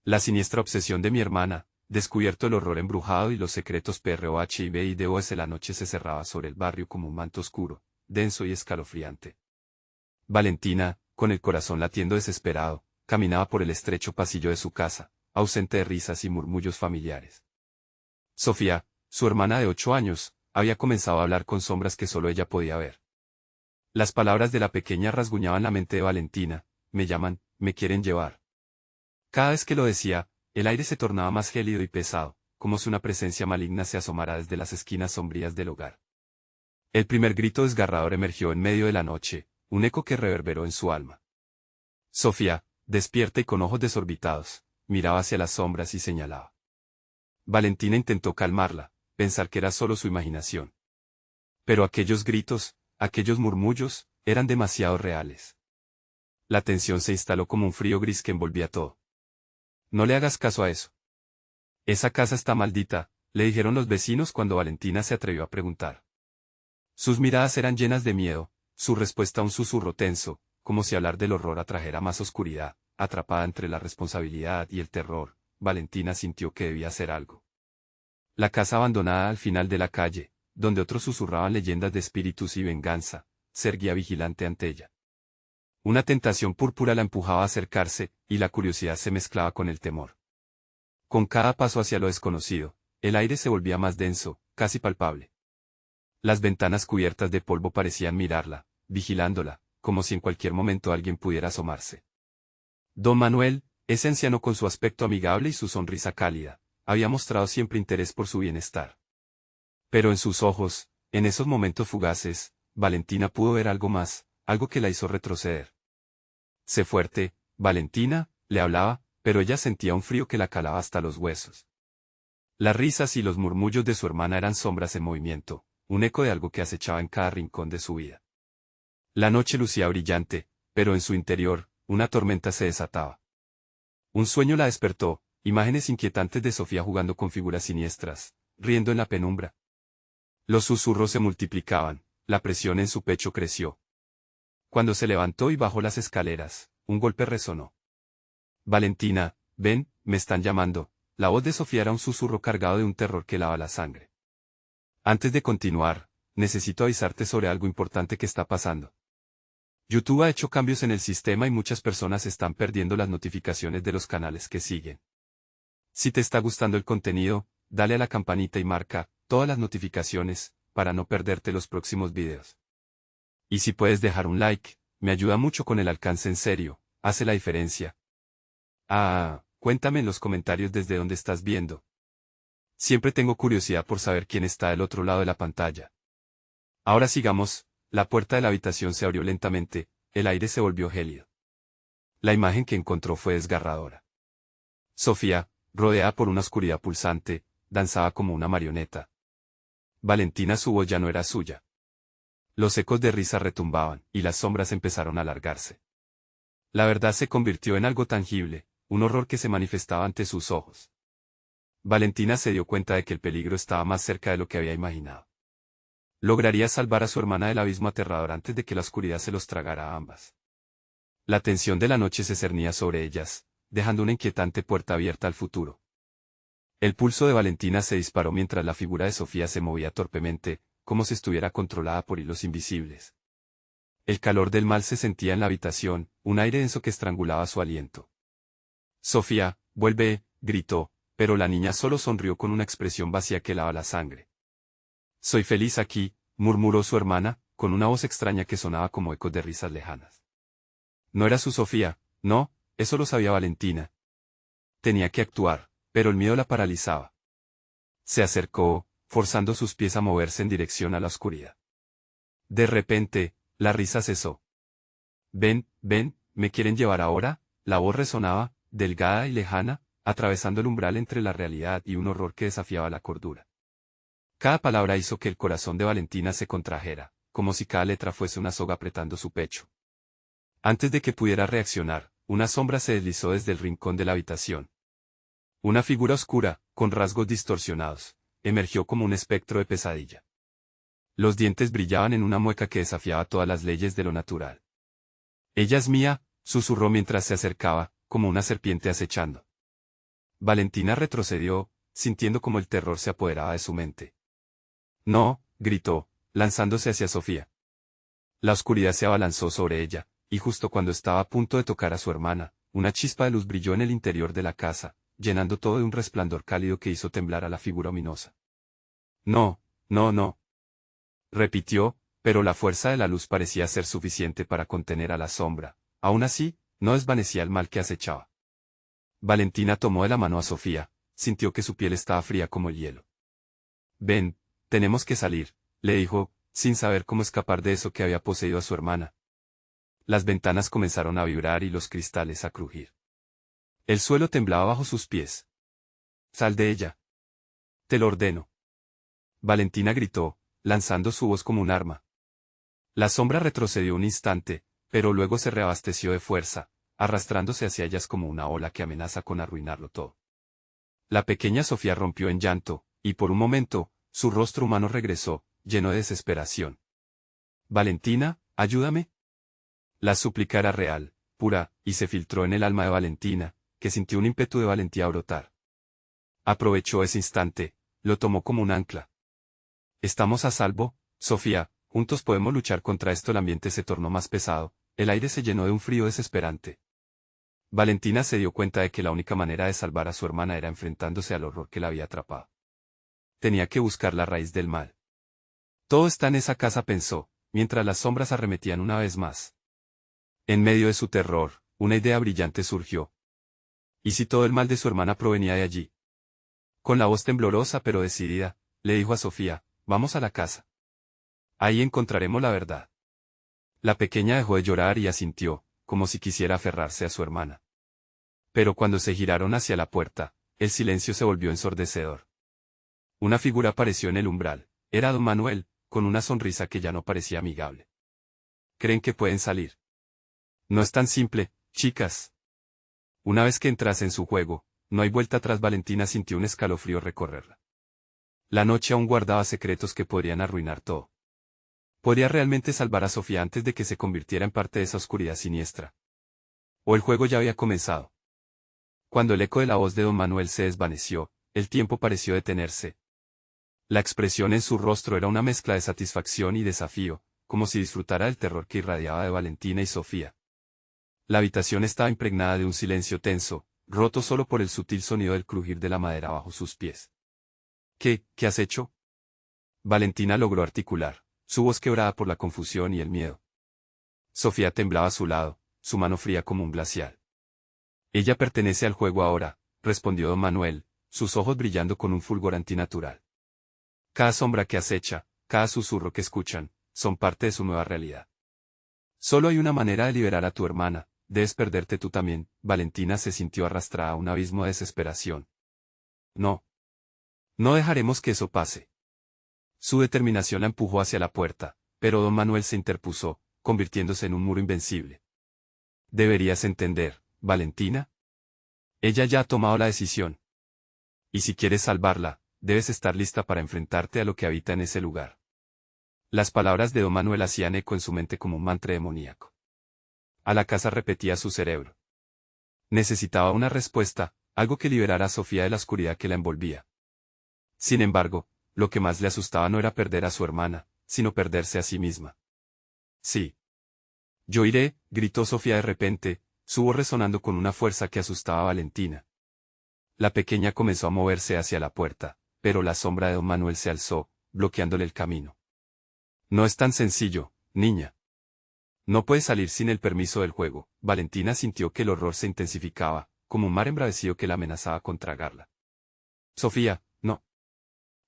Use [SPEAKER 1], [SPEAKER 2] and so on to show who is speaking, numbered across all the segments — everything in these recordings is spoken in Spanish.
[SPEAKER 1] La siniestra obsesión de mi hermana, descubierto el horror embrujado y los secretos PROHIB y DOS. La noche se cerraba sobre el barrio como un manto oscuro, denso y escalofriante. Valentina, con el corazón latiendo desesperado, caminaba por el estrecho pasillo de su casa, ausente de risas y murmullos familiares. Sofía, su hermana de 8 años, había comenzado a hablar con sombras que solo ella podía ver. Las palabras de la pequeña rasguñaban la mente de Valentina: me llaman, me quieren llevar. Cada vez que lo decía, el aire se tornaba más gélido y pesado, como si una presencia maligna se asomara desde las esquinas sombrías del hogar. El primer grito desgarrador emergió en medio de la noche, un eco que reverberó en su alma. Sofía, despierta y con ojos desorbitados, miraba hacia las sombras y señalaba. Valentina intentó calmarla, pensar que era solo su imaginación. Pero aquellos gritos, aquellos murmullos, eran demasiado reales. La tensión se instaló como un frío gris que envolvía todo. No le hagas caso a eso. Esa casa está maldita, le dijeron los vecinos cuando Valentina se atrevió a preguntar. Sus miradas eran llenas de miedo, su respuesta un susurro tenso, como si hablar del horror atrajera más oscuridad. Atrapada entre la responsabilidad y el terror, Valentina sintió que debía hacer algo. La casa abandonada al final de la calle, donde otros susurraban leyendas de espíritus y venganza, se erguía vigilante ante ella. Una tentación púrpura la empujaba a acercarse, y la curiosidad se mezclaba con el temor. Con cada paso hacia lo desconocido, el aire se volvía más denso, casi palpable. Las ventanas cubiertas de polvo parecían mirarla, vigilándola, como si en cualquier momento alguien pudiera asomarse. Don Manuel, ese anciano con su aspecto amigable y su sonrisa cálida, había mostrado siempre interés por su bienestar. Pero en sus ojos, en esos momentos fugaces, Valentina pudo ver algo más, algo que la hizo retroceder. Sé fuerte, Valentina, le hablaba, pero ella sentía un frío que la calaba hasta los huesos. Las risas y los murmullos de su hermana eran sombras en movimiento, un eco de algo que acechaba en cada rincón de su vida. La noche lucía brillante, pero en su interior, una tormenta se desataba. Un sueño la despertó, imágenes inquietantes de Sofía jugando con figuras siniestras, riendo en la penumbra. Los susurros se multiplicaban, la presión en su pecho creció. Cuando se levantó y bajó las escaleras, un golpe resonó. Valentina, ven, me están llamando. La voz de Sofía era un susurro cargado de un terror que helaba la sangre. Antes de continuar, necesito avisarte sobre algo importante que está pasando. YouTube ha hecho cambios en el sistema y muchas personas están perdiendo las notificaciones de los canales que siguen. Si te está gustando el contenido, dale a la campanita y marca todas las notificaciones, para no perderte los próximos videos. Y si puedes dejar un like, me ayuda mucho con el alcance, en serio, hace la diferencia. Cuéntame en los comentarios desde dónde estás viendo. Siempre tengo curiosidad por saber quién está del otro lado de la pantalla. Ahora sigamos. La puerta de la habitación se abrió lentamente, el aire se volvió gélido. La imagen que encontró fue desgarradora. Sofía, rodeada por una oscuridad pulsante, danzaba como una marioneta. Valentina, su voz ya no era suya. Los ecos de risa retumbaban, y las sombras empezaron a alargarse. La verdad se convirtió en algo tangible, un horror que se manifestaba ante sus ojos. Valentina se dio cuenta de que el peligro estaba más cerca de lo que había imaginado. Lograría salvar a su hermana del abismo aterrador antes de que la oscuridad se los tragara a ambas. La tensión de la noche se cernía sobre ellas, dejando una inquietante puerta abierta al futuro. El pulso de Valentina se disparó mientras la figura de Sofía se movía torpemente, como si estuviera controlada por hilos invisibles. El calor del mal se sentía en la habitación, un aire denso que estrangulaba su aliento. Sofía, vuelve, gritó, pero la niña solo sonrió con una expresión vacía que helaba la sangre. Soy feliz aquí, murmuró su hermana, con una voz extraña que sonaba como ecos de risas lejanas. No era su Sofía, no, eso lo sabía Valentina. Tenía que actuar, pero el miedo la paralizaba. Se acercó, forzando sus pies a moverse en dirección a la oscuridad. De repente, la risa cesó. Ven, ¿me quieren llevar ahora? La voz resonaba, delgada y lejana, atravesando el umbral entre la realidad y un horror que desafiaba la cordura. Cada palabra hizo que el corazón de Valentina se contrajera, como si cada letra fuese una soga apretando su pecho. Antes de que pudiera reaccionar, una sombra se deslizó desde el rincón de la habitación. Una figura oscura, con rasgos distorsionados, emergió como un espectro de pesadilla. Los dientes brillaban en una mueca que desafiaba todas las leyes de lo natural. Ella es mía, susurró mientras se acercaba, como una serpiente acechando. Valentina retrocedió, sintiendo como el terror se apoderaba de su mente. No, gritó, lanzándose hacia Sofía. La oscuridad se abalanzó sobre ella, y justo cuando estaba a punto de tocar a su hermana, una chispa de luz brilló en el interior de la casa, llenando todo de un resplandor cálido que hizo temblar a la figura ominosa. No, no, no. Repitió, pero la fuerza de la luz parecía ser suficiente para contener a la sombra. Aún así, no desvanecía el mal que acechaba. Valentina tomó de la mano a Sofía, sintió que su piel estaba fría como el hielo. Ven, tenemos que salir, le dijo, sin saber cómo escapar de eso que había poseído a su hermana. Las ventanas comenzaron a vibrar y los cristales a crujir. El suelo temblaba bajo sus pies. Sal de ella. Te lo ordeno. Valentina gritó, lanzando su voz como un arma. La sombra retrocedió un instante, pero luego se reabasteció de fuerza, arrastrándose hacia ellas como una ola que amenaza con arruinarlo todo. La pequeña Sofía rompió en llanto, y por un momento, su rostro humano regresó, lleno de desesperación. Valentina, ayúdame. La súplica era real, pura, y se filtró en el alma de Valentina, que sintió un ímpetu de valentía brotar. Aprovechó ese instante, lo tomó como un ancla. Estamos a salvo, Sofía, juntos podemos luchar contra esto. El ambiente se tornó más pesado, el aire se llenó de un frío desesperante. Valentina se dio cuenta de que la única manera de salvar a su hermana era enfrentándose al horror que la había atrapado. Tenía que buscar la raíz del mal. Todo está en esa casa, pensó, mientras las sombras arremetían una vez más. En medio de su terror, una idea brillante surgió. ¿Y si todo el mal de su hermana provenía de allí? Con la voz temblorosa pero decidida, le dijo a Sofía, vamos a la casa. Ahí encontraremos la verdad. La pequeña dejó de llorar y asintió, como si quisiera aferrarse a su hermana. Pero cuando se giraron hacia la puerta, el silencio se volvió ensordecedor. Una figura apareció en el umbral, era don Manuel, con una sonrisa que ya no parecía amigable. ¿Creen que pueden salir? No es tan simple, chicas. Una vez que entras en su juego, no hay vuelta atrás. Valentina sintió un escalofrío recorrerla. La noche aún guardaba secretos que podrían arruinar todo. ¿Podría realmente salvar a Sofía antes de que se convirtiera en parte de esa oscuridad siniestra? ¿O el juego ya había comenzado? Cuando el eco de la voz de don Manuel se desvaneció, el tiempo pareció detenerse. La expresión en su rostro era una mezcla de satisfacción y desafío, como si disfrutara del terror que irradiaba de Valentina y Sofía. La habitación estaba impregnada de un silencio tenso, roto solo por el sutil sonido del crujir de la madera bajo sus pies. ¿Qué has hecho? Valentina logró articular, su voz quebrada por la confusión y el miedo. Sofía temblaba a su lado, su mano fría como un glacial. Ella pertenece al juego ahora, respondió don Manuel, sus ojos brillando con un fulgor antinatural. Cada sombra que acecha, cada susurro que escuchan, son parte de su nueva realidad. Solo hay una manera de liberar a tu hermana, debes perderte tú también. Valentina se sintió arrastrada a un abismo de desesperación. No. No dejaremos que eso pase. Su determinación la empujó hacia la puerta, pero don Manuel se interpuso, convirtiéndose en un muro invencible. Deberías entender, Valentina. Ella ya ha tomado la decisión. Y si quieres salvarla, debes estar lista para enfrentarte a lo que habita en ese lugar. Las palabras de don Manuel hacían eco en su mente como un mantra demoníaco. A la casa repetía su cerebro. Necesitaba una respuesta, algo que liberara a Sofía de la oscuridad que la envolvía. Sin embargo, lo que más le asustaba no era perder a su hermana, sino perderse a sí misma. Sí. Yo iré, gritó Sofía de repente, su voz resonando con una fuerza que asustaba a Valentina. La pequeña comenzó a moverse hacia la puerta, pero la sombra de don Manuel se alzó, bloqueándole el camino. No es tan sencillo, niña. No puedes salir sin el permiso del juego. Valentina sintió que el horror se intensificaba, como un mar embravecido que la amenazaba con tragarla. Sofía, no.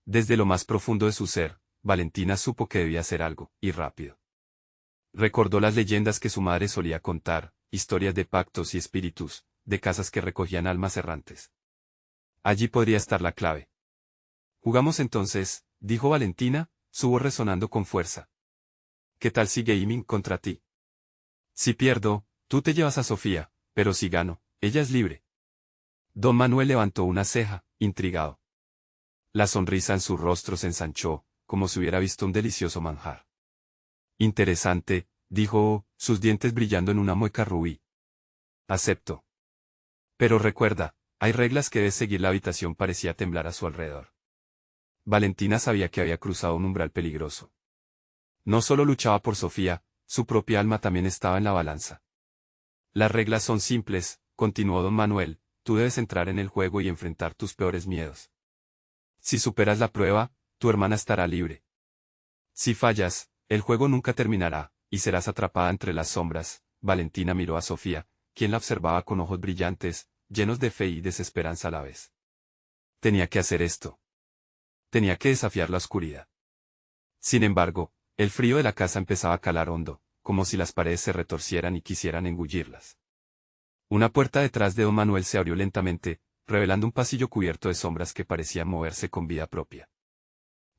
[SPEAKER 1] Desde lo más profundo de su ser, Valentina supo que debía hacer algo, y rápido. Recordó las leyendas que su madre solía contar, historias de pactos y espíritus, de casas que recogían almas errantes. Allí podría estar la clave. Jugamos entonces, dijo Valentina, su voz resonando con fuerza. ¿Qué tal si gaming contra ti? Si pierdo, tú te llevas a Sofía, pero si gano, ella es libre. Don Manuel levantó una ceja, intrigado. La sonrisa en su rostro se ensanchó, como si hubiera visto un delicioso manjar. Interesante, dijo, sus dientes brillando en una mueca rubí. Acepto. Pero recuerda, Hay reglas que debes seguir. La habitación parecía temblar a su alrededor. Valentina sabía que había cruzado un umbral peligroso. No solo luchaba por Sofía, su propia alma también estaba en la balanza. Las reglas son simples, continuó don Manuel, tú debes entrar en el juego y enfrentar tus peores miedos. Si superas la prueba, tu hermana estará libre. Si fallas, el juego nunca terminará, y serás atrapada entre las sombras. Valentina miró a Sofía, quien la observaba con ojos brillantes, llenos de fe y desesperanza a la vez. Tenía que hacer esto. Tenía que desafiar la oscuridad. Sin embargo, el frío de la casa empezaba a calar hondo, como si las paredes se retorcieran y quisieran engullirlas. Una puerta detrás de don Manuel se abrió lentamente, revelando un pasillo cubierto de sombras que parecían moverse con vida propia.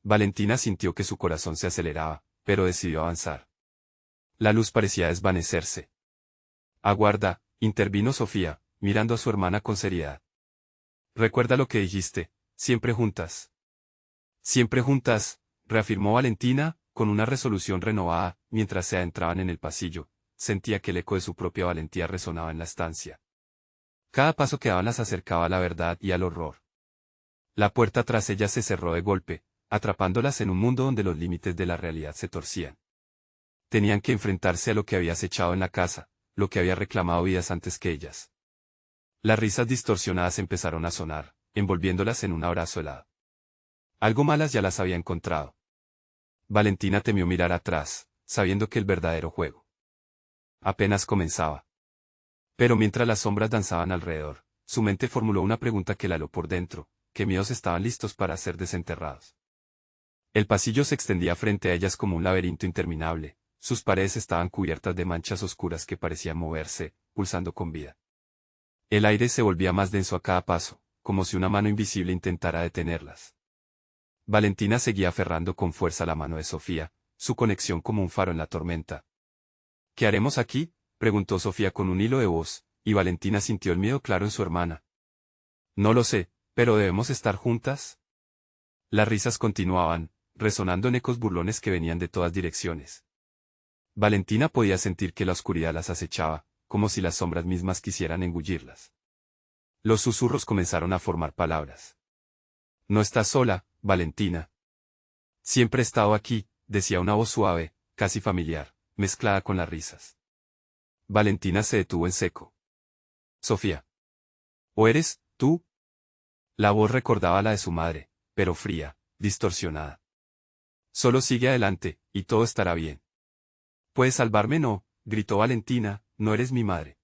[SPEAKER 1] Valentina sintió que su corazón se aceleraba, pero decidió avanzar. La luz parecía desvanecerse. Aguarda, intervino Sofía, mirando a su hermana con seriedad. Recuerda lo que dijiste, siempre juntas. Siempre juntas, reafirmó Valentina, con una resolución renovada, mientras se adentraban en el pasillo, sentía que el eco de su propia valentía resonaba en la estancia. Cada paso que daban las acercaba a la verdad y al horror. La puerta tras ellas se cerró de golpe, atrapándolas en un mundo donde los límites de la realidad se torcían. Tenían que enfrentarse a lo que había acechado en la casa, lo que había reclamado vidas antes que ellas. Las risas distorsionadas empezaron a sonar, envolviéndolas en un abrazo helado. Algo malas ya las había encontrado. Valentina temió mirar atrás, sabiendo que el verdadero juego apenas comenzaba. Pero mientras las sombras danzaban alrededor, su mente formuló una pregunta que la heló por dentro, ¿qué miedos estaban listos para ser desenterrados? El pasillo se extendía frente a ellas como un laberinto interminable, sus paredes estaban cubiertas de manchas oscuras que parecían moverse, pulsando con vida. El aire se volvía más denso a cada paso, como si una mano invisible intentara detenerlas. Valentina seguía aferrando con fuerza la mano de Sofía, su conexión como un faro en la tormenta. ¿Qué haremos aquí?, preguntó Sofía con un hilo de voz, y Valentina sintió el miedo claro en su hermana. No lo sé, pero ¿debemos estar juntas? Las risas continuaban, resonando en ecos burlones que venían de todas direcciones. Valentina podía sentir que la oscuridad las acechaba, como si las sombras mismas quisieran engullirlas. Los susurros comenzaron a formar palabras. No estás sola, Valentina. Siempre he estado aquí, decía una voz suave, casi familiar, mezclada con las risas. Valentina se detuvo en seco. Sofía. ¿O eres, tú? La voz recordaba la de su madre, pero fría, distorsionada. Solo sigue adelante, y todo estará bien. ¿Puedes salvarme? No, gritó Valentina, no eres mi madre.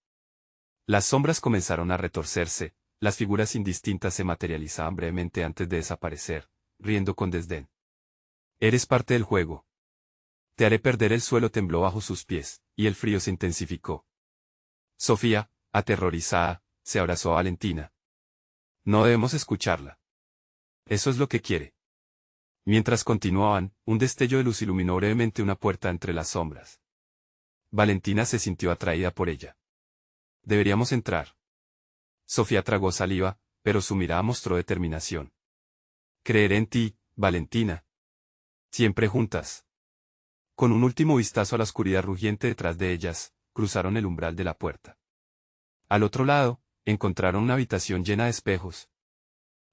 [SPEAKER 1] Las sombras comenzaron a retorcerse, las figuras indistintas se materializaban brevemente antes de desaparecer, riendo con desdén. Eres parte del juego. Te haré perder. El suelo tembló bajo sus pies, y el frío se intensificó. Sofía, aterrorizada, se abrazó a Valentina. No debemos escucharla. Eso es lo que quiere. Mientras continuaban, un destello de luz iluminó brevemente una puerta entre las sombras. Valentina se sintió atraída por ella. Deberíamos entrar. Sofía tragó saliva, pero su mirada mostró determinación. Creeré en ti, Valentina. Siempre juntas. Con un último vistazo a la oscuridad rugiente detrás de ellas, cruzaron el umbral de la puerta. Al otro lado, encontraron una habitación llena de espejos.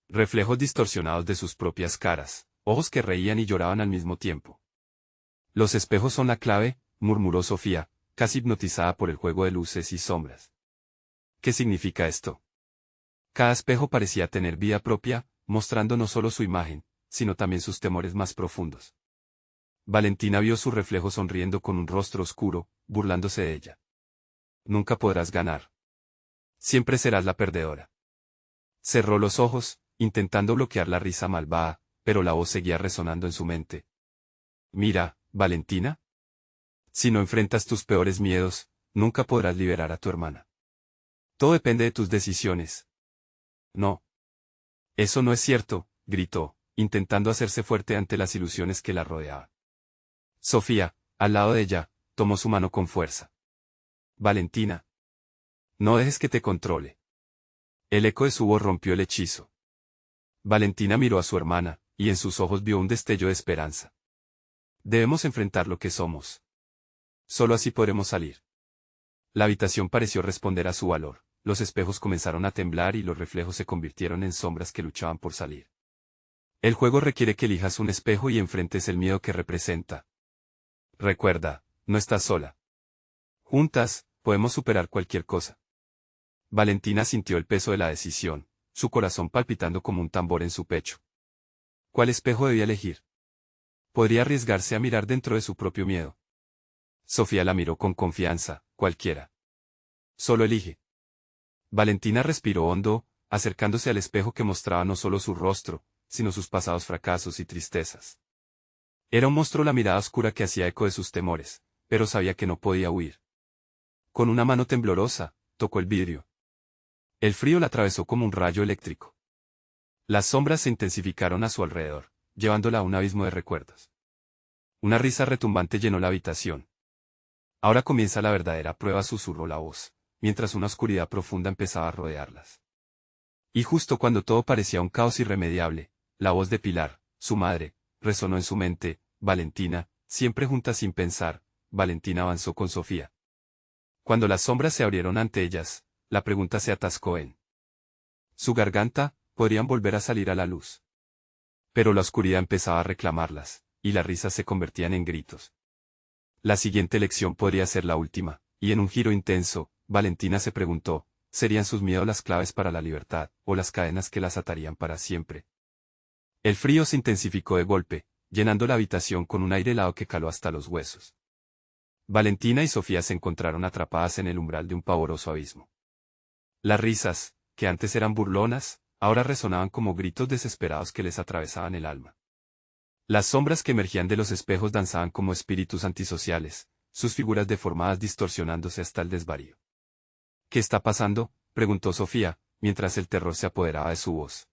[SPEAKER 1] Reflejos distorsionados de sus propias caras, ojos que reían y lloraban al mismo tiempo. Los espejos son la clave, murmuró Sofía, casi hipnotizada por el juego de luces y sombras. ¿Qué significa esto? Cada espejo parecía tener vida propia, mostrando no solo su imagen, sino también sus temores más profundos. Valentina vio su reflejo sonriendo con un rostro oscuro, burlándose de ella. Nunca podrás ganar. Siempre serás la perdedora. Cerró los ojos, intentando bloquear la risa malvada, pero la voz seguía resonando en su mente. Mira, Valentina. Si no enfrentas tus peores miedos, nunca podrás liberar a tu hermana. Todo depende de tus decisiones. No. Eso no es cierto, gritó, intentando hacerse fuerte ante las ilusiones que la rodeaban. Sofía, al lado de ella, tomó su mano con fuerza. Valentina. No dejes que te controle. El eco de su voz rompió el hechizo. Valentina miró a su hermana, y en sus ojos vio un destello de esperanza. Debemos enfrentar lo que somos. Solo así podremos salir. La habitación pareció responder a su valor, los espejos comenzaron a temblar y los reflejos se convirtieron en sombras que luchaban por salir. El juego requiere que elijas un espejo y enfrentes el miedo que representa. Recuerda, no estás sola. Juntas, podemos superar cualquier cosa. Valentina sintió el peso de la decisión, su corazón palpitando como un tambor en su pecho. ¿Cuál espejo debía elegir? Podría arriesgarse a mirar dentro de su propio miedo. Sofía la miró con confianza, cualquiera. Solo elige. Valentina respiró hondo, acercándose al espejo que mostraba no solo su rostro, sino sus pasados fracasos y tristezas. Era un monstruo, la mirada oscura que hacía eco de sus temores, pero sabía que no podía huir. Con una mano temblorosa, tocó el vidrio. El frío la atravesó como un rayo eléctrico. Las sombras se intensificaron a su alrededor, llevándola a un abismo de recuerdos. Una risa retumbante llenó la habitación. Ahora comienza la verdadera prueba, susurró la voz, mientras una oscuridad profunda empezaba a rodearlas. Y justo cuando todo parecía un caos irremediable, la voz de Pilar, su madre, resonó en su mente. Valentina, siempre junta sin pensar. Valentina avanzó con Sofía. Cuando las sombras se abrieron ante ellas, la pregunta se atascó en su garganta. Podrían volver a salir a la luz. Pero la oscuridad empezaba a reclamarlas, y las risas se convertían en gritos. La siguiente lección podría ser la última, y en un giro intenso, Valentina se preguntó, ¿serían sus miedos las claves para la libertad, o las cadenas que las atarían para siempre? El frío se intensificó de golpe, llenando la habitación con un aire helado que caló hasta los huesos. Valentina y Sofía se encontraron atrapadas en el umbral de un pavoroso abismo. Las risas, que antes eran burlonas, ahora resonaban como gritos desesperados que les atravesaban el alma. Las sombras que emergían de los espejos danzaban como espíritus antisociales, sus figuras deformadas distorsionándose hasta el desvarío. ¿Qué está pasando?, preguntó Sofía, mientras el terror se apoderaba de su voz.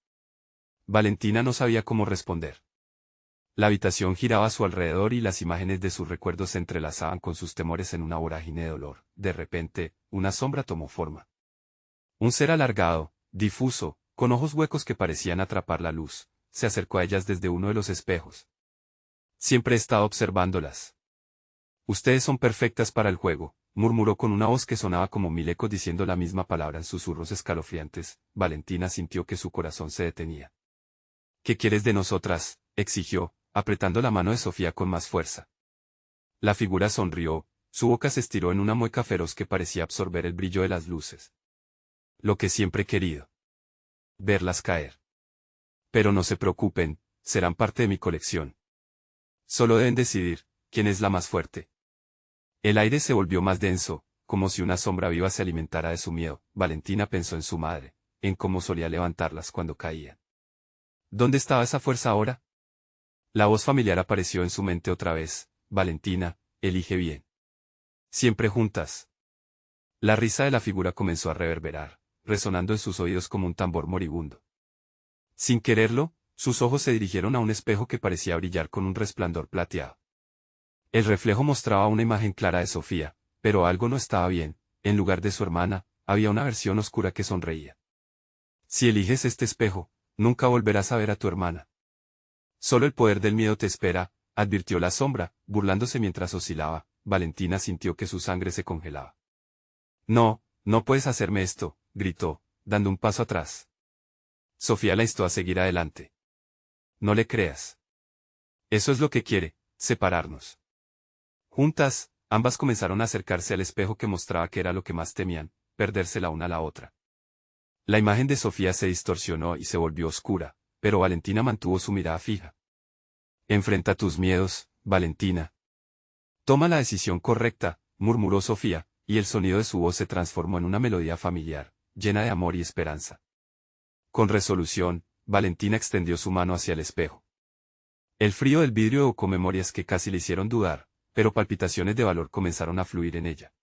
[SPEAKER 1] Valentina no sabía cómo responder. La habitación giraba a su alrededor y las imágenes de sus recuerdos se entrelazaban con sus temores en una vorágine de dolor. De repente, una sombra tomó forma. Un ser alargado, difuso, con ojos huecos que parecían atrapar la luz, se acercó a ellas desde uno de los espejos. Siempre he estado observándolas. Ustedes son perfectas para el juego, murmuró con una voz que sonaba como mil ecos diciendo la misma palabra en susurros escalofriantes. Valentina sintió que su corazón se detenía. ¿Qué quieres de nosotras?, exigió, apretando la mano de Sofía con más fuerza. La figura sonrió, su boca se estiró en una mueca feroz que parecía absorber el brillo de las luces. Lo que siempre he querido. Verlas caer. Pero no se preocupen, serán parte de mi colección. Solo deben decidir, quién es la más fuerte. El aire se volvió más denso, como si una sombra viva se alimentara de su miedo. Valentina pensó en su madre, en cómo solía levantarlas cuando caían. ¿Dónde estaba esa fuerza ahora? La voz familiar apareció en su mente otra vez. Valentina, elige bien. Siempre juntas. La risa de la figura comenzó a reverberar, resonando en sus oídos como un tambor moribundo. Sin quererlo, sus ojos se dirigieron a un espejo que parecía brillar con un resplandor plateado. El reflejo mostraba una imagen clara de Sofía, pero algo no estaba bien. En lugar de su hermana, había una versión oscura que sonreía. Si eliges este espejo, nunca volverás a ver a tu hermana. Solo el poder del miedo te espera, advirtió la sombra, burlándose mientras oscilaba. Valentina sintió que su sangre se congelaba. No, no puedes hacerme esto, gritó, dando un paso atrás. Sofía la instó a seguir adelante. No le creas. Eso es lo que quiere, separarnos. Juntas, ambas comenzaron a acercarse al espejo que mostraba que era lo que más temían, perderse la una a la otra. La imagen de Sofía se distorsionó y se volvió oscura, pero Valentina mantuvo su mirada fija. Enfrenta tus miedos, Valentina. Toma la decisión correcta, murmuró Sofía, y el sonido de su voz se transformó en una melodía familiar, llena de amor y esperanza. Con resolución, Valentina extendió su mano hacia el espejo. El frío del vidrio evocó memorias que casi le hicieron dudar, pero palpitaciones de valor comenzaron a fluir en ella.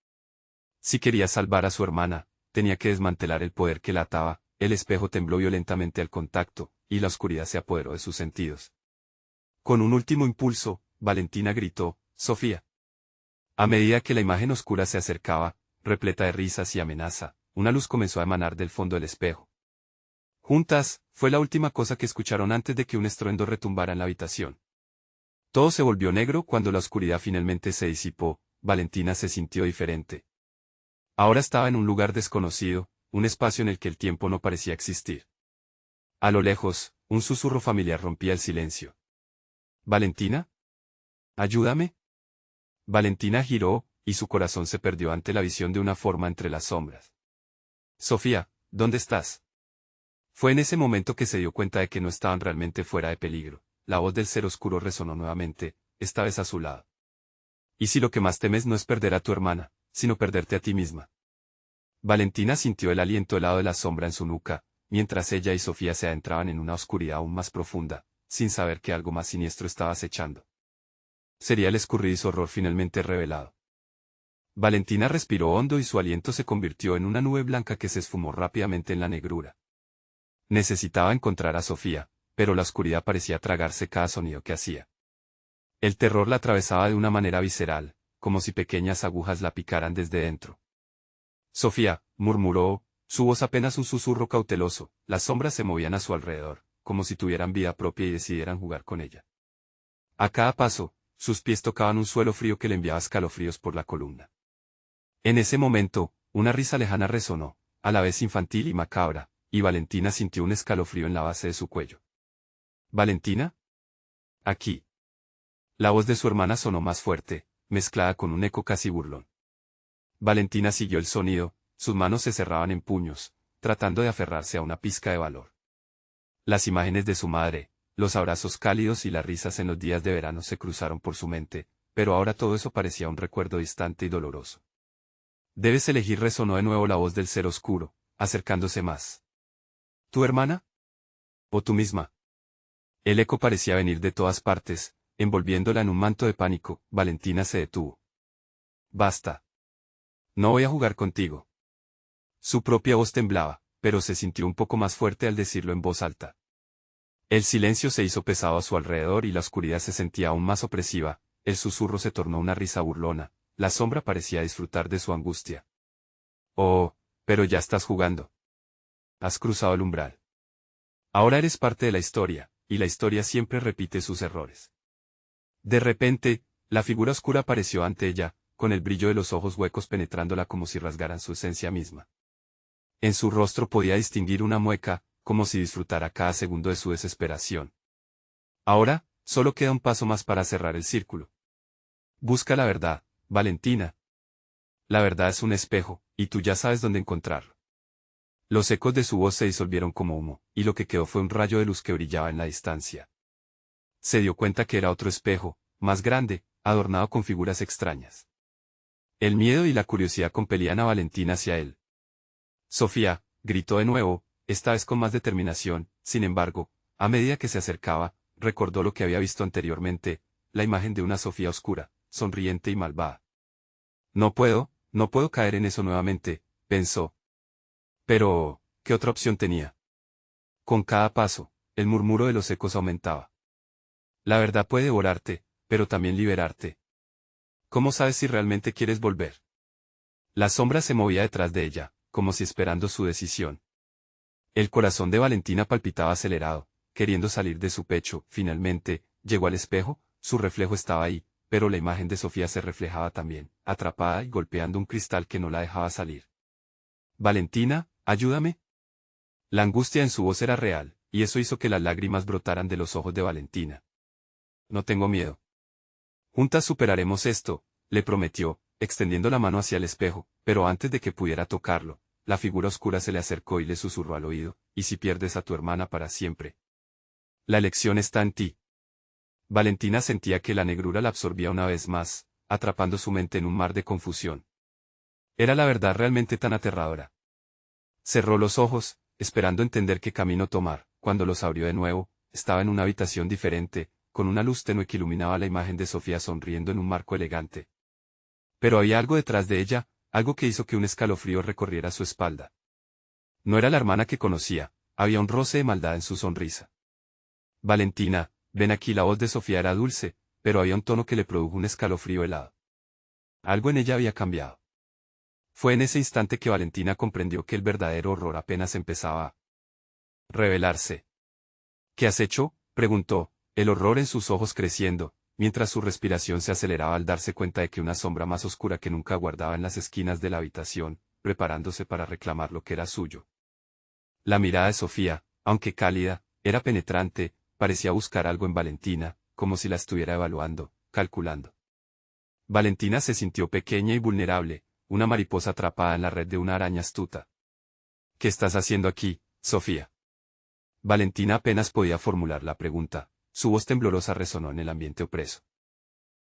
[SPEAKER 1] Si quería salvar a su hermana, tenía que desmantelar el poder que la ataba. El espejo tembló violentamente al contacto, y la oscuridad se apoderó de sus sentidos. Con un último impulso, Valentina gritó, Sofía. A medida que la imagen oscura se acercaba, repleta de risas y amenaza, una luz comenzó a emanar del fondo del espejo. Juntas, fue la última cosa que escucharon antes de que un estruendo retumbara en la habitación. Todo se volvió negro cuando la oscuridad finalmente se disipó. Valentina se sintió diferente. Ahora estaba en un lugar desconocido, un espacio en el que el tiempo no parecía existir. A lo lejos, un susurro familiar rompía el silencio. ¿Valentina? ¿Ayúdame? Valentina giró, y su corazón se perdió ante la visión de una forma entre las sombras. Sofía, ¿dónde estás? Fue en ese momento que se dio cuenta de que no estaban realmente fuera de peligro. La voz del ser oscuro resonó nuevamente, esta vez a su lado. ¿Y si lo que más temes no es perder a tu hermana, sino perderte a ti misma? Valentina sintió el aliento helado de la sombra en su nuca, mientras ella y Sofía se adentraban en una oscuridad aún más profunda, sin saber que algo más siniestro estaba acechando. Sería el escurridizo horror finalmente revelado. Valentina respiró hondo y su aliento se convirtió en una nube blanca que se esfumó rápidamente en la negrura. Necesitaba encontrar a Sofía, pero la oscuridad parecía tragarse cada sonido que hacía. El terror la atravesaba de una manera visceral, como si pequeñas agujas la picaran desde dentro. Sofía, murmuró, su voz apenas un susurro cauteloso, las sombras se movían a su alrededor, como si tuvieran vida propia y decidieran jugar con ella. A cada paso, sus pies tocaban un suelo frío que le enviaba escalofríos por la columna. En ese momento, una risa lejana resonó, a la vez infantil y macabra, y Valentina sintió un escalofrío en la base de su cuello. ¿Valentina? Aquí. La voz de su hermana sonó más fuerte, mezclada con un eco casi burlón. Valentina siguió el sonido, sus manos se cerraban en puños, tratando de aferrarse a una pizca de valor. Las imágenes de su madre, los abrazos cálidos y las risas en los días de verano se cruzaron por su mente, pero ahora todo eso parecía un recuerdo distante y doloroso. Debes elegir, resonó de nuevo la voz del ser oscuro, acercándose más. ¿Tu hermana? ¿O tú misma? El eco parecía venir de todas partes, envolviéndola en un manto de pánico. Valentina se detuvo. Basta. No voy a jugar contigo. Su propia voz temblaba, pero se sintió un poco más fuerte al decirlo en voz alta. El silencio se hizo pesado a su alrededor y la oscuridad se sentía aún más opresiva, el susurro se tornó una risa burlona, la sombra parecía disfrutar de su angustia. Oh, pero ya estás jugando. Has cruzado el umbral. Ahora eres parte de la historia, y la historia siempre repite sus errores. De repente, la figura oscura apareció ante ella, con el brillo de los ojos huecos penetrándola como si rasgaran su esencia misma. En su rostro podía distinguir una mueca, como si disfrutara cada segundo de su desesperación. Ahora, solo queda un paso más para cerrar el círculo. Busca la verdad, Valentina. La verdad es un espejo, y tú ya sabes dónde encontrarlo. Los ecos de su voz se disolvieron como humo, y lo que quedó fue un rayo de luz que brillaba en la distancia. Se dio cuenta que era otro espejo, más grande, adornado con figuras extrañas. El miedo y la curiosidad compelían a Valentina hacia él. Sofía, gritó de nuevo, esta vez con más determinación, sin embargo, a medida que se acercaba, recordó lo que había visto anteriormente, la imagen de una Sofía oscura, sonriente y malvada. No puedo caer en eso nuevamente, pensó. Pero, ¿qué otra opción tenía? Con cada paso, el murmuro de los ecos aumentaba. La verdad puede devorarte, pero también liberarte. ¿Cómo sabes si realmente quieres volver? La sombra se movía detrás de ella, como si esperando su decisión. El corazón de Valentina palpitaba acelerado, queriendo salir de su pecho. Finalmente, llegó al espejo, su reflejo estaba ahí, pero la imagen de Sofía se reflejaba también, atrapada y golpeando un cristal que no la dejaba salir. Valentina, ayúdame. La angustia en su voz era real, y eso hizo que las lágrimas brotaran de los ojos de Valentina. No tengo miedo. Juntas superaremos esto, le prometió, extendiendo la mano hacia el espejo, pero antes de que pudiera tocarlo, la figura oscura se le acercó y le susurró al oído, ¿y si pierdes a tu hermana para siempre? La elección está en ti. Valentina sentía que la negrura la absorbía una vez más, atrapando su mente en un mar de confusión. ¿Era la verdad realmente tan aterradora? Cerró los ojos, esperando entender qué camino tomar. Cuando los abrió de nuevo, estaba en una habitación diferente, con una luz tenue que iluminaba la imagen de Sofía sonriendo en un marco elegante. Pero había algo detrás de ella, algo que hizo que un escalofrío recorriera su espalda. No era la hermana que conocía, había un roce de maldad en su sonrisa. Valentina, ven aquí. La voz de Sofía era dulce, pero había un tono que le produjo un escalofrío helado. Algo en ella había cambiado. Fue en ese instante que Valentina comprendió que el verdadero horror apenas empezaba a revelarse. ¿Qué has hecho?, preguntó, el horror en sus ojos creciendo, mientras su respiración se aceleraba al darse cuenta de que una sombra más oscura que nunca aguardaba en las esquinas de la habitación. preparándose para reclamar lo que era suyo. La mirada de Sofía, aunque cálida, era penetrante, parecía buscar algo en Valentina, como si la estuviera evaluando, calculando. Valentina se sintió pequeña y vulnerable, una mariposa atrapada en la red de una araña astuta. ¿Qué estás haciendo aquí, Sofía? Valentina apenas podía formular la pregunta, su voz temblorosa resonó en el ambiente opreso.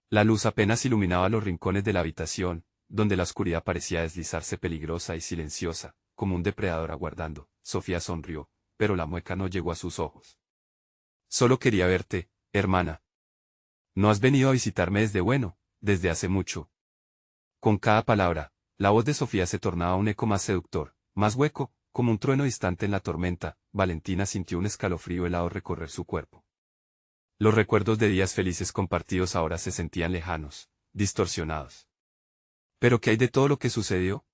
[SPEAKER 1] La luz apenas iluminaba los rincones de la habitación, donde la oscuridad parecía deslizarse peligrosa y silenciosa, como un depredador aguardando. Sofía sonrió, pero la mueca no llegó a sus ojos. Solo quería verte, hermana. No has venido a visitarme desde hace mucho. Con cada palabra, la voz de Sofía se tornaba un eco más seductor, más hueco, como un trueno distante en la tormenta. Valentina sintió un escalofrío helado recorrer su cuerpo. Los recuerdos de días felices compartidos ahora se sentían lejanos, distorsionados. ¿Pero qué hay de todo lo que sucedió?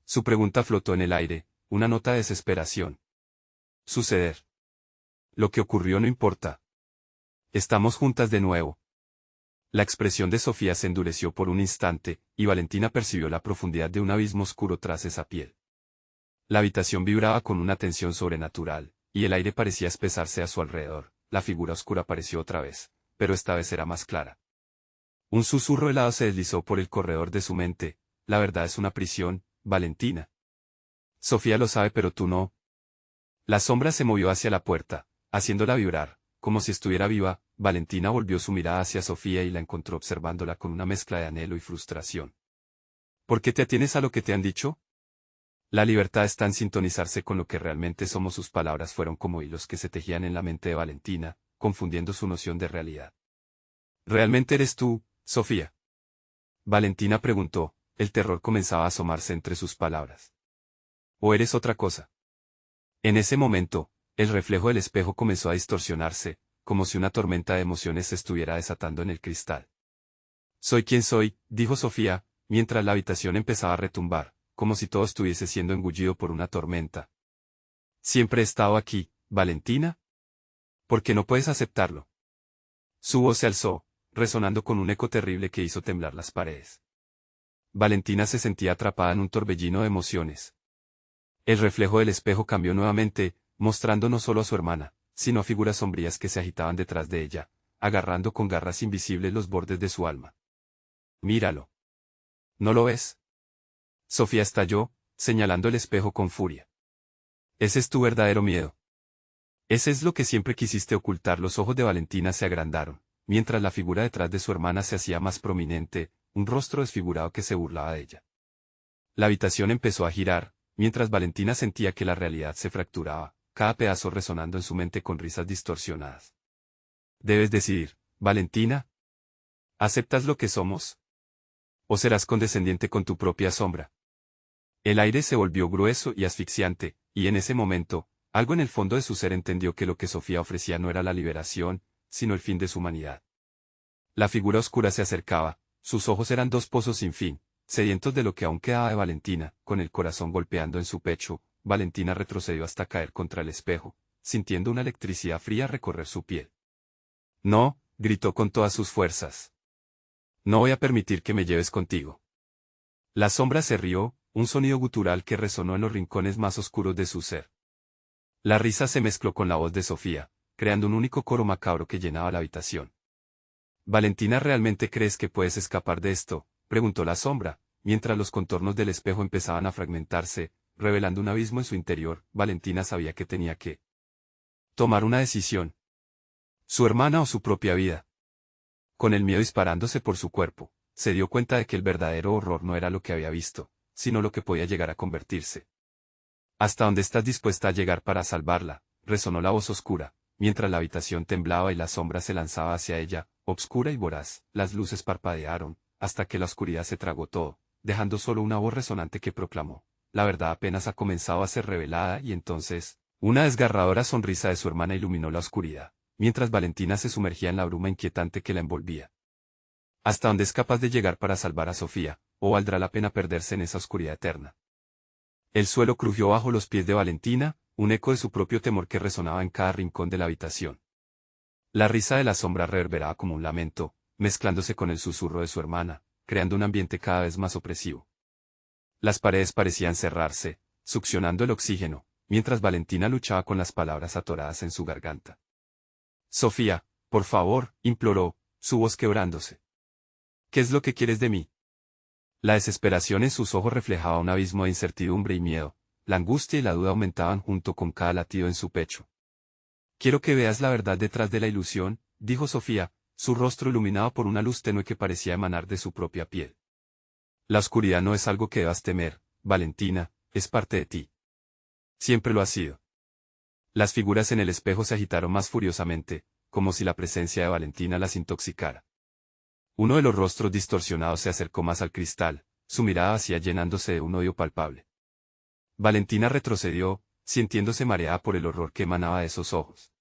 [SPEAKER 1] Su pregunta flotó en el aire, una nota de desesperación. Suceder. Lo que ocurrió no importa. Estamos juntas de nuevo. La expresión de Sofía se endureció por un instante, y Valentina percibió la profundidad de un abismo oscuro tras esa piel. La habitación vibraba con una tensión sobrenatural, y el aire parecía espesarse a su alrededor. La figura oscura apareció otra vez, pero esta vez era más clara. Un susurro helado se deslizó por el corredor de su mente. La verdad es una prisión, Valentina. Sofía lo sabe, pero tú no. La sombra se movió hacia la puerta, haciéndola vibrar, como si estuviera viva. Valentina volvió su mirada hacia Sofía y la encontró observándola con una mezcla de anhelo y frustración. ¿Por qué te atienes a lo que te han dicho? La libertad está en sintonizarse con lo que realmente somos. Sus palabras fueron como hilos que se tejían en la mente de Valentina, confundiendo su noción de realidad. ¿Realmente eres tú, Sofía? Valentina preguntó, el terror comenzaba a asomarse entre sus palabras. ¿O eres otra cosa? En ese momento, el reflejo del espejo comenzó a distorsionarse, como si una tormenta de emociones se estuviera desatando en el cristal. Soy quien soy, dijo Sofía, mientras la habitación empezaba a retumbar, como si todo estuviese siendo engullido por una tormenta. Siempre he estado aquí, Valentina. ¿Por qué no puedes aceptarlo? Su voz se alzó, resonando con un eco terrible que hizo temblar las paredes. Valentina se sentía atrapada en un torbellino de emociones. El reflejo del espejo cambió nuevamente, mostrando no solo a su hermana, sino a figuras sombrías que se agitaban detrás de ella, agarrando con garras invisibles los bordes de su alma. Míralo. ¿No lo ves? Sofía estalló, señalando el espejo con furia. Ese es tu verdadero miedo. Ese es lo que siempre quisiste ocultar. Los ojos de Valentina se agrandaron, mientras la figura detrás de su hermana se hacía más prominente, un rostro desfigurado que se burlaba de ella. La habitación empezó a girar, mientras Valentina sentía que la realidad se fracturaba, cada pedazo resonando en su mente con risas distorsionadas. Debes decidir, Valentina. ¿Aceptas lo que somos? ¿O serás condescendiente con tu propia sombra? El aire se volvió grueso y asfixiante, y en ese momento, algo en el fondo de su ser entendió que lo que Sofía ofrecía no era la liberación, sino el fin de su humanidad. La figura oscura se acercaba, sus ojos eran dos pozos sin fin, sedientos de lo que aún quedaba de Valentina. Con el corazón golpeando en su pecho, Valentina retrocedió hasta caer contra el espejo, sintiendo una electricidad fría recorrer su piel. No, gritó con todas sus fuerzas. No voy a permitir que me lleves contigo. La sombra se rió, un sonido gutural que resonó en los rincones más oscuros de su ser. La risa se mezcló con la voz de Sofía, creando un único coro macabro que llenaba la habitación. Valentina, ¿realmente crees que puedes escapar de esto?, preguntó la sombra, mientras los contornos del espejo empezaban a fragmentarse, revelando un abismo en su interior. Valentina sabía que tenía que tomar una decisión. Su hermana o su propia vida. Con el miedo disparándose por su cuerpo, se dio cuenta de que el verdadero horror no era lo que había visto, sino lo que podía llegar a convertirse. ¿Hasta dónde estás dispuesta a llegar para salvarla?, resonó la voz oscura, mientras la habitación temblaba y la sombra se lanzaba hacia ella, obscura y voraz. Las luces parpadearon, hasta que la oscuridad se tragó todo, dejando solo una voz resonante que proclamó: la verdad apenas ha comenzado a ser revelada. Y entonces, una desgarradora sonrisa de su hermana iluminó la oscuridad, mientras Valentina se sumergía en la bruma inquietante que la envolvía. ¿Hasta dónde es capaz de llegar para salvar a Sofía, o valdrá la pena perderse en esa oscuridad eterna? El suelo crujió bajo los pies de Valentina, un eco de su propio temor que resonaba en cada rincón de la habitación. La risa de la sombra reverberaba como un lamento, mezclándose con el susurro de su hermana, creando un ambiente cada vez más opresivo. Las paredes parecían cerrarse, succionando el oxígeno, mientras Valentina luchaba con las palabras atoradas en su garganta. Sofía, por favor, imploró, su voz quebrándose. ¿Qué es lo que quieres de mí? La desesperación en sus ojos reflejaba un abismo de incertidumbre y miedo. La angustia y la duda aumentaban junto con cada latido en su pecho. Quiero que veas la verdad detrás de la ilusión, dijo Sofía, su rostro iluminado por una luz tenue que parecía emanar de su propia piel. La oscuridad no es algo que debas temer, Valentina, es parte de ti. Siempre lo ha sido. Las figuras en el espejo se agitaron más furiosamente, como si la presencia de Valentina las intoxicara. Uno de los rostros distorsionados se acercó más al cristal, su mirada vacía llenándose de un odio palpable. Valentina retrocedió, sintiéndose mareada por el horror que emanaba de esos ojos.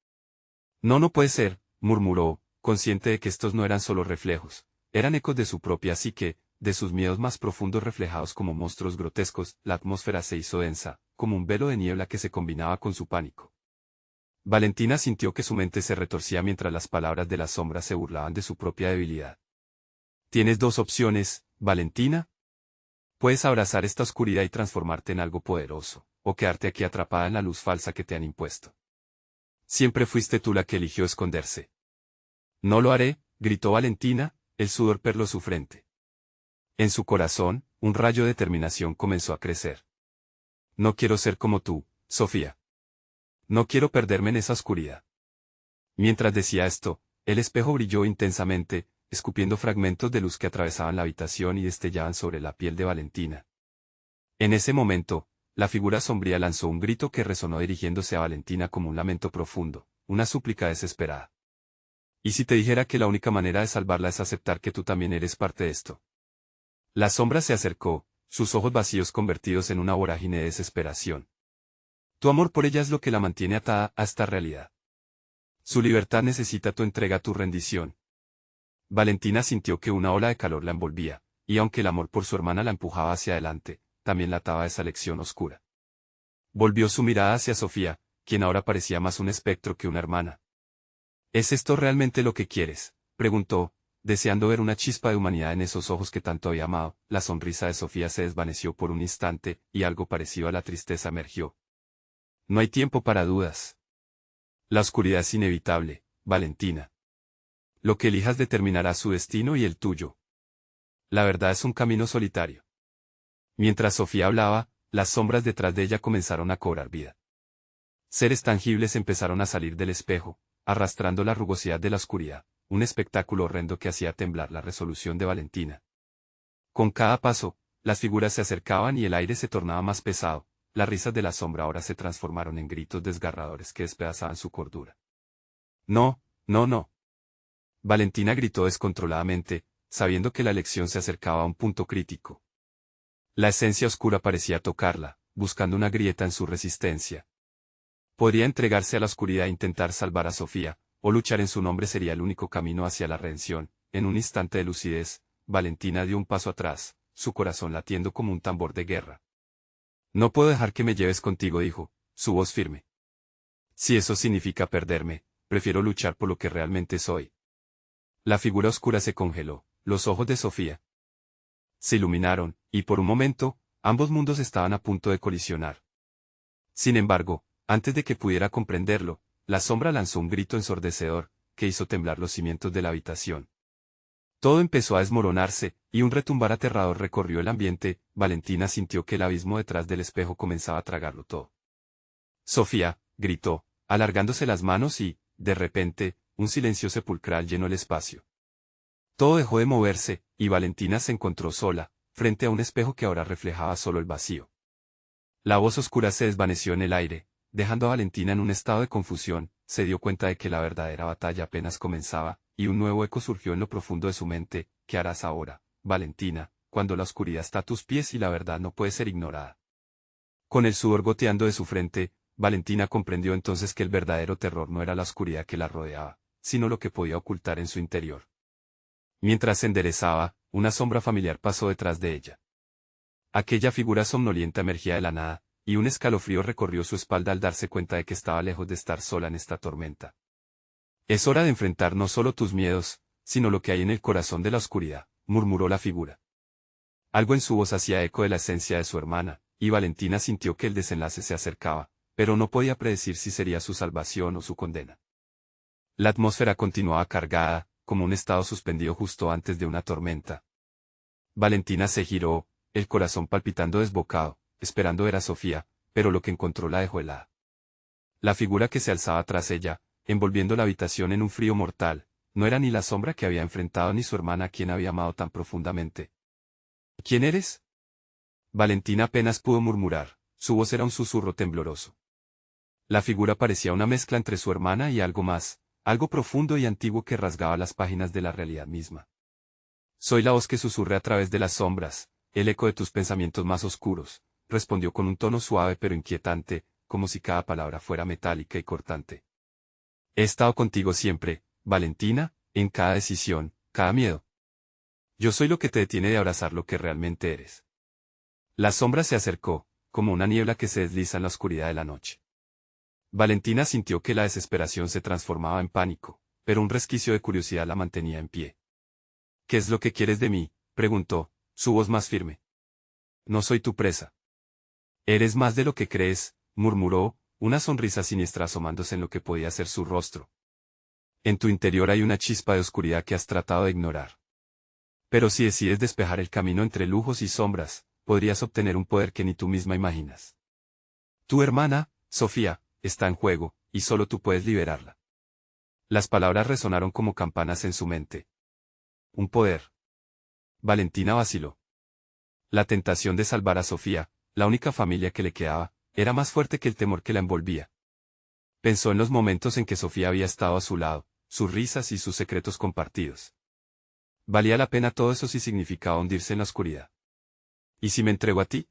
[SPEAKER 1] No, no puede ser, murmuró, consciente de que estos no eran solo reflejos, eran ecos de su propia psique, de sus miedos más profundos reflejados como monstruos grotescos. La atmósfera se hizo densa, como un velo de niebla que se combinaba con su pánico. Valentina sintió que su mente se retorcía mientras las palabras de las sombras se burlaban de su propia debilidad. Tienes dos opciones, Valentina. Puedes abrazar esta oscuridad y transformarte en algo poderoso, o quedarte aquí atrapada en la luz falsa que te han impuesto. Siempre fuiste tú la que eligió esconderse. No lo haré, gritó Valentina, el sudor perló su frente. En su corazón, un rayo de determinación comenzó a crecer. No quiero ser como tú, Sofía. No quiero perderme en esa oscuridad. Mientras decía esto, el espejo brilló intensamente, escupiendo fragmentos de luz que atravesaban la habitación y destellaban sobre la piel de Valentina. En ese momento, la figura sombría lanzó un grito que resonó dirigiéndose a Valentina como un lamento profundo, una súplica desesperada. ¿Y si te dijera que la única manera de salvarla es aceptar que tú también eres parte de esto? La sombra se acercó, sus ojos vacíos convertidos en una vorágine de desesperación. Tu amor por ella es lo que la mantiene atada a esta realidad. Su libertad necesita tu entrega, tu rendición. Valentina sintió que una ola de calor la envolvía, y aunque el amor por su hermana la empujaba hacia adelante, también la ataba a esa lección oscura. Volvió su mirada hacia Sofía, quien ahora parecía más un espectro que una hermana. ¿Es esto realmente lo que quieres?, preguntó, deseando ver una chispa de humanidad en esos ojos que tanto había amado. La sonrisa de Sofía se desvaneció por un instante, y algo parecido a la tristeza emergió. No hay tiempo para dudas. La oscuridad es inevitable, Valentina. Lo que elijas determinará su destino y el tuyo. La verdad es un camino solitario. Mientras Sofía hablaba, las sombras detrás de ella comenzaron a cobrar vida. Seres tangibles empezaron a salir del espejo, arrastrando la rugosidad de la oscuridad, un espectáculo horrendo que hacía temblar la resolución de Valentina. Con cada paso, las figuras se acercaban y el aire se tornaba más pesado. Las risas de la sombra ahora se transformaron en gritos desgarradores que despedazaban su cordura. No, no, no. Valentina gritó descontroladamente, sabiendo que la elección se acercaba a un punto crítico. La esencia oscura parecía tocarla, buscando una grieta en su resistencia. Podría entregarse a la oscuridad e intentar salvar a Sofía, o luchar en su nombre sería el único camino hacia la redención. En un instante de lucidez, Valentina dio un paso atrás, su corazón latiendo como un tambor de guerra. No puedo dejar que me lleves contigo, dijo, su voz firme. Si eso significa perderme, prefiero luchar por lo que realmente soy. La figura oscura se congeló, los ojos de Sofía se iluminaron, y por un momento, ambos mundos estaban a punto de colisionar. Sin embargo, antes de que pudiera comprenderlo, la sombra lanzó un grito ensordecedor, que hizo temblar los cimientos de la habitación. Todo empezó a desmoronarse, y un retumbar aterrador recorrió el ambiente. Valentina sintió que el abismo detrás del espejo comenzaba a tragarlo todo. Sofía, gritó, alargándose las manos y, de repente, un silencio sepulcral llenó el espacio. Todo dejó de moverse, y Valentina se encontró sola, frente a un espejo que ahora reflejaba solo el vacío. La voz oscura se desvaneció en el aire, dejando a Valentina en un estado de confusión. Se dio cuenta de que la verdadera batalla apenas comenzaba, y un nuevo eco surgió en lo profundo de su mente. ¿Qué harás ahora, Valentina, cuando la oscuridad está a tus pies y la verdad no puede ser ignorada? Con el sudor goteando de su frente, Valentina comprendió entonces que el verdadero terror no era la oscuridad que la rodeaba, sino lo que podía ocultar en su interior. Mientras se enderezaba, una sombra familiar pasó detrás de ella. Aquella figura somnolienta emergía de la nada, y un escalofrío recorrió su espalda al darse cuenta de que estaba lejos de estar sola en esta tormenta. Es hora de enfrentar no solo tus miedos, sino lo que hay en el corazón de la oscuridad, murmuró la figura. Algo en su voz hacía eco de la esencia de su hermana, y Valentina sintió que el desenlace se acercaba, pero no podía predecir si sería su salvación o su condena. La atmósfera continuaba cargada, como un estado suspendido justo antes de una tormenta. Valentina se giró, el corazón palpitando desbocado, esperando ver a Sofía, pero lo que encontró la dejó helada. La figura que se alzaba tras ella, envolviendo la habitación en un frío mortal, no era ni la sombra que había enfrentado ni su hermana a quien había amado tan profundamente. ¿Quién eres? Valentina apenas pudo murmurar, su voz era un susurro tembloroso. La figura parecía una mezcla entre su hermana y algo más, algo profundo y antiguo que rasgaba las páginas de la realidad misma. Soy la voz que susurra a través de las sombras, el eco de tus pensamientos más oscuros, respondió con un tono suave pero inquietante, como si cada palabra fuera metálica y cortante. He estado contigo siempre, Valentina, en cada decisión, cada miedo. Yo soy lo que te detiene de abrazar lo que realmente eres. La sombra se acercó, como una niebla que se desliza en la oscuridad de la noche. Valentina sintió que la desesperación se transformaba en pánico, pero un resquicio de curiosidad la mantenía en pie. ¿Qué es lo que quieres de mí?, preguntó, su voz más firme. No soy tu presa. Eres más de lo que crees, murmuró, una sonrisa siniestra asomándose en lo que podía ser su rostro. En tu interior hay una chispa de oscuridad que has tratado de ignorar. Pero si decides despejar el camino entre lujos y sombras, podrías obtener un poder que ni tú misma imaginas. Tu hermana, Sofía, está en juego, y solo tú puedes liberarla. Las palabras resonaron como campanas en su mente. Un poder. Valentina vaciló. La tentación de salvar a Sofía, la única familia que le quedaba, era más fuerte que el temor que la envolvía. Pensó en los momentos en que Sofía había estado a su lado, sus risas y sus secretos compartidos. ¿Valía la pena todo eso si significaba hundirse en la oscuridad? ¿Y si me entrego a ti?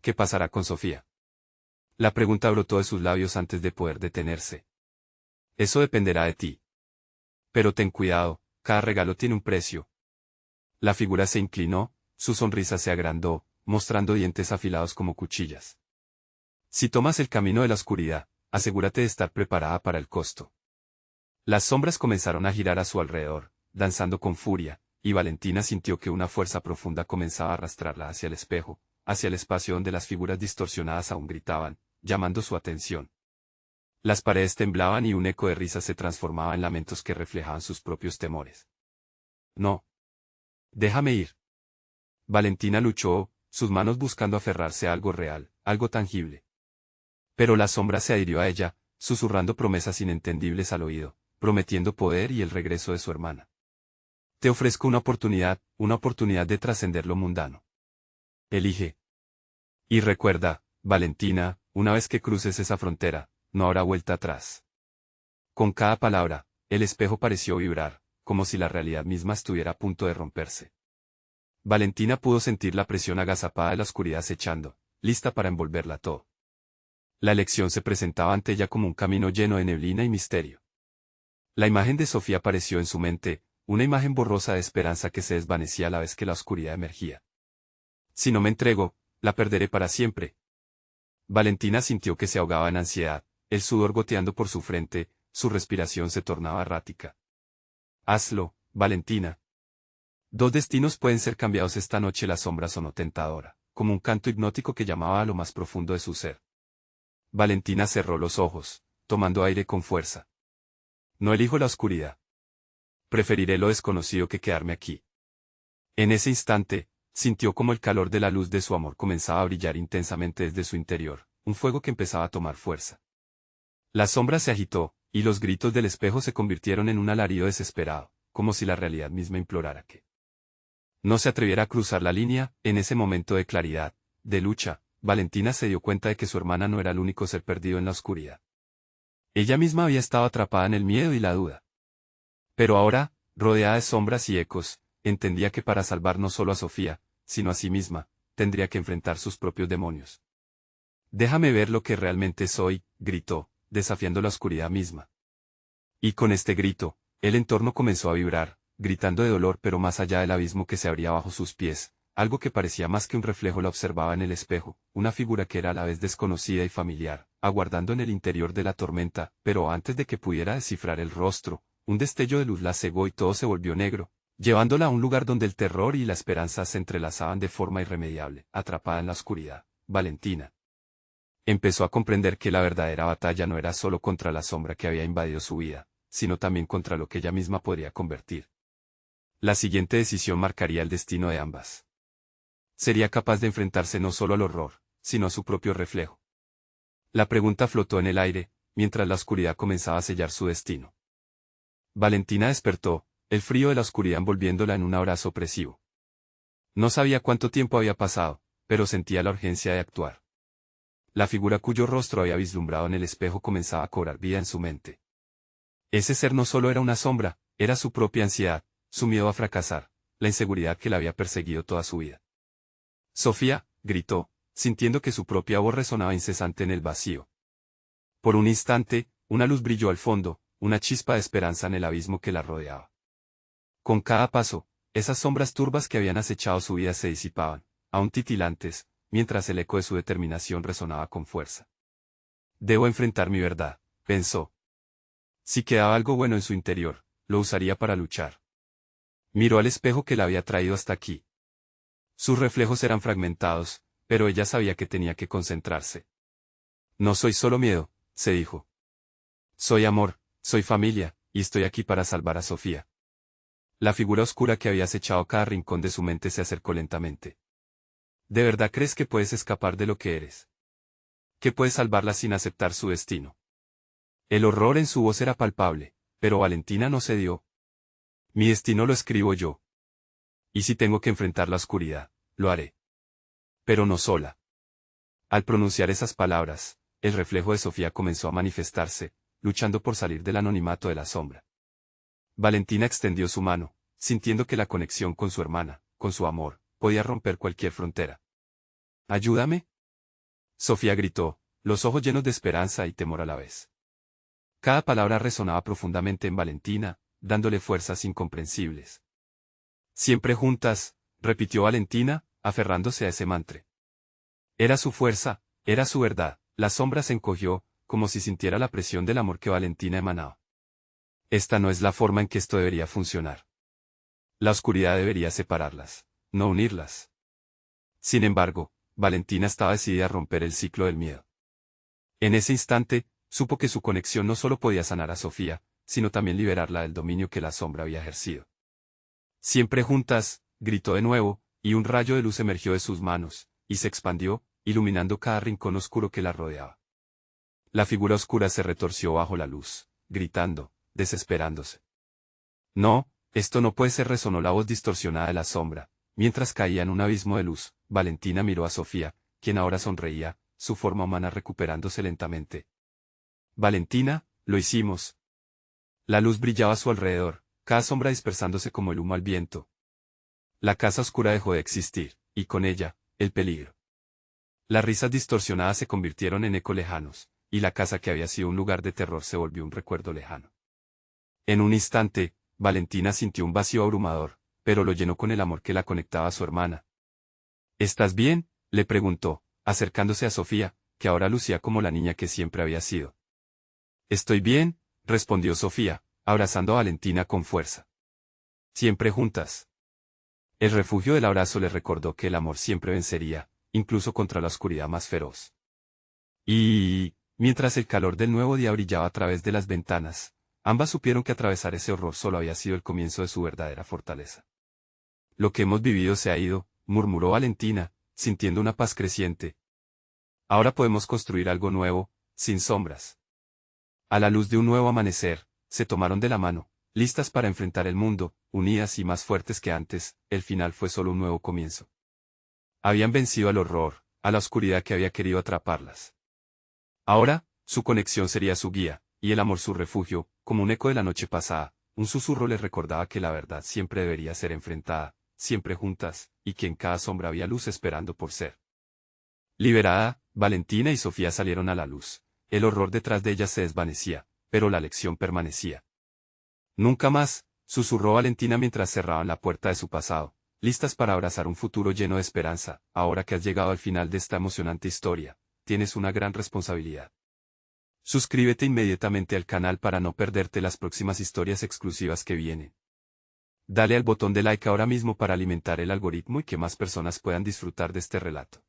[SPEAKER 1] ¿Qué pasará con Sofía? La pregunta brotó de sus labios antes de poder detenerse. Eso dependerá de ti. Pero ten cuidado, cada regalo tiene un precio. La figura se inclinó, su sonrisa se agrandó, mostrando dientes afilados como cuchillas. Si tomas el camino de la oscuridad, asegúrate de estar preparada para el costo. Las sombras comenzaron a girar a su alrededor, danzando con furia, y Valentina sintió que una fuerza profunda comenzaba a arrastrarla hacia el espejo, hacia el espacio donde las figuras distorsionadas aún gritaban, llamando su atención. Las paredes temblaban y un eco de risas se transformaba en lamentos que reflejaban sus propios temores. No. Déjame ir. Valentina luchó, sus manos buscando aferrarse a algo real, algo tangible. Pero la sombra se adhirió a ella, susurrando promesas inentendibles al oído, prometiendo poder y el regreso de su hermana. Te ofrezco una oportunidad de trascender lo mundano. Elige. Y recuerda, Valentina, una vez que cruces esa frontera, no habrá vuelta atrás. Con cada palabra, el espejo pareció vibrar, como si la realidad misma estuviera a punto de romperse. Valentina pudo sentir la presión agazapada de la oscuridad acechando, lista para envolverla todo. La elección se presentaba ante ella como un camino lleno de neblina y misterio. La imagen de Sofía apareció en su mente, una imagen borrosa de esperanza que se desvanecía a la vez que la oscuridad emergía. Si no me entrego, la perderé para siempre. Valentina sintió que se ahogaba en ansiedad, el sudor goteando por su frente, su respiración se tornaba errática. Hazlo, Valentina. Dos destinos pueden ser cambiados esta noche. La sombra sonó tentadora, como un canto hipnótico que llamaba a lo más profundo de su ser. Valentina cerró los ojos, tomando aire con fuerza. No elijo la oscuridad. Preferiré lo desconocido que quedarme aquí. En ese instante, sintió como el calor de la luz de su amor comenzaba a brillar intensamente desde su interior, un fuego que empezaba a tomar fuerza. La sombra se agitó, y los gritos del espejo se convirtieron en un alarido desesperado, como si la realidad misma implorara que no se atreviera a cruzar la línea. En ese momento de claridad, de lucha, Valentina se dio cuenta de que su hermana no era el único ser perdido en la oscuridad. Ella misma había estado atrapada en el miedo y la duda. Pero ahora, rodeada de sombras y ecos, entendía que para salvar no solo a Sofía, sino a sí misma, tendría que enfrentar sus propios demonios. Déjame ver lo que realmente soy, gritó, desafiando la oscuridad misma. Y con este grito, el entorno comenzó a vibrar, gritando de dolor, pero más allá del abismo que se abría bajo sus pies, algo que parecía más que un reflejo la observaba en el espejo, una figura que era a la vez desconocida y familiar, aguardando en el interior de la tormenta, pero antes de que pudiera descifrar el rostro, un destello de luz la cegó y todo se volvió negro, llevándola a un lugar donde el terror y la esperanza se entrelazaban de forma irremediable. Atrapada en la oscuridad, Valentina empezó a comprender que la verdadera batalla no era solo contra la sombra que había invadido su vida, sino también contra lo que ella misma podría convertir. La siguiente decisión marcaría el destino de ambas. Sería capaz de enfrentarse no solo al horror, sino a su propio reflejo. La pregunta flotó en el aire, mientras la oscuridad comenzaba a sellar su destino. Valentina despertó, el frío de la oscuridad envolviéndola en un abrazo opresivo. No sabía cuánto tiempo había pasado, pero sentía la urgencia de actuar. La figura cuyo rostro había vislumbrado en el espejo comenzaba a cobrar vida en su mente. Ese ser no solo era una sombra, era su propia ansiedad, su miedo a fracasar, la inseguridad que la había perseguido toda su vida. Sofía, gritó, sintiendo que su propia voz resonaba incesante en el vacío. Por un instante, una luz brilló al fondo, una chispa de esperanza en el abismo que la rodeaba. Con cada paso, esas sombras turbas que habían acechado su vida se disipaban, aún titilantes, mientras el eco de su determinación resonaba con fuerza. Debo enfrentar mi verdad, pensó. Si quedaba algo bueno en su interior, lo usaría para luchar. Miró al espejo que la había traído hasta aquí. Sus reflejos eran fragmentados, pero ella sabía que tenía que concentrarse. No soy solo miedo, se dijo. Soy amor, soy familia, y estoy aquí para salvar a Sofía. La figura oscura que había acechado cada rincón de su mente se acercó lentamente. ¿De verdad crees que puedes escapar de lo que eres? ¿Que puedes salvarla sin aceptar su destino? El horror en su voz era palpable, pero Valentina no cedió. Mi destino lo escribo yo. Y si tengo que enfrentar la oscuridad, lo haré. Pero no sola. Al pronunciar esas palabras, el reflejo de Sofía comenzó a manifestarse, luchando por salir del anonimato de la sombra. Valentina extendió su mano, sintiendo que la conexión con su hermana, con su amor, podía romper cualquier frontera. ¿Ayúdame? Sofía gritó, los ojos llenos de esperanza y temor a la vez. Cada palabra resonaba profundamente en Valentina, dándole fuerzas incomprensibles. Siempre juntas, repitió Valentina, aferrándose a ese mantra. Era su fuerza, era su verdad. La sombra se encogió, como si sintiera la presión del amor que Valentina emanaba. Esta no es la forma en que esto debería funcionar. La oscuridad debería separarlas, no unirlas. Sin embargo, Valentina estaba decidida a romper el ciclo del miedo. En ese instante, supo que su conexión no solo podía sanar a Sofía, sino también liberarla del dominio que la sombra había ejercido. Siempre juntas, gritó de nuevo, y un rayo de luz emergió de sus manos, y se expandió, iluminando cada rincón oscuro que la rodeaba. La figura oscura se retorció bajo la luz, gritando, desesperándose. No, esto no puede ser, resonó la voz distorsionada de la sombra, mientras caía en un abismo de luz. Valentina miró a Sofía, quien ahora sonreía, su forma humana recuperándose lentamente. Valentina, lo hicimos. La luz brillaba a su alrededor, cada sombra dispersándose como el humo al viento. La casa oscura dejó de existir, y con ella, el peligro. Las risas distorsionadas se convirtieron en ecos lejanos, y la casa que había sido un lugar de terror se volvió un recuerdo lejano. En un instante, Valentina sintió un vacío abrumador, pero lo llenó con el amor que la conectaba a su hermana. ¿Estás bien?, le preguntó, acercándose a Sofía, que ahora lucía como la niña que siempre había sido. Estoy bien, respondió Sofía, abrazando a Valentina con fuerza. Siempre juntas. El refugio del abrazo le recordó que el amor siempre vencería, incluso contra la oscuridad más feroz. Y, mientras el calor del nuevo día brillaba a través de las ventanas, ambas supieron que atravesar ese horror solo había sido el comienzo de su verdadera fortaleza. Lo que hemos vivido se ha ido, murmuró Valentina, sintiendo una paz creciente. Ahora podemos construir algo nuevo, sin sombras. A la luz de un nuevo amanecer, se tomaron de la mano, listas para enfrentar el mundo, unidas y más fuertes que antes. El final fue solo un nuevo comienzo. Habían vencido al horror, a la oscuridad que había querido atraparlas. Ahora, su conexión sería su guía, y el amor su refugio, como un eco de la noche pasada. Un susurro les recordaba que la verdad siempre debería ser enfrentada, siempre juntas, y que en cada sombra había luz esperando por ser. Liberada, Valentina y Sofía salieron a la luz. El horror detrás de ellas se desvanecía, pero la lección permanecía. Nunca más, susurró Valentina mientras cerraban la puerta de su pasado, listas para abrazar un futuro lleno de esperanza. Ahora que has llegado al final de esta emocionante historia, tienes una gran responsabilidad. Suscríbete inmediatamente al canal para no perderte las próximas historias exclusivas que vienen. Dale al botón de like ahora mismo para alimentar el algoritmo y que más personas puedan disfrutar de este relato.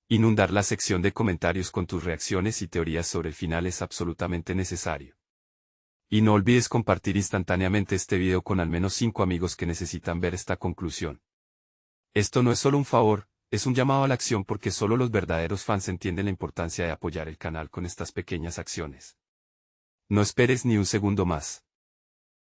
[SPEAKER 1] Inundar la sección de comentarios con tus reacciones y teorías sobre el final es absolutamente necesario. Y no olvides compartir instantáneamente este video con al menos 5 amigos que necesitan ver esta conclusión. Esto no es solo un favor, es un llamado a la acción porque solo los verdaderos fans entienden la importancia de apoyar el canal con estas pequeñas acciones. No esperes ni un segundo más.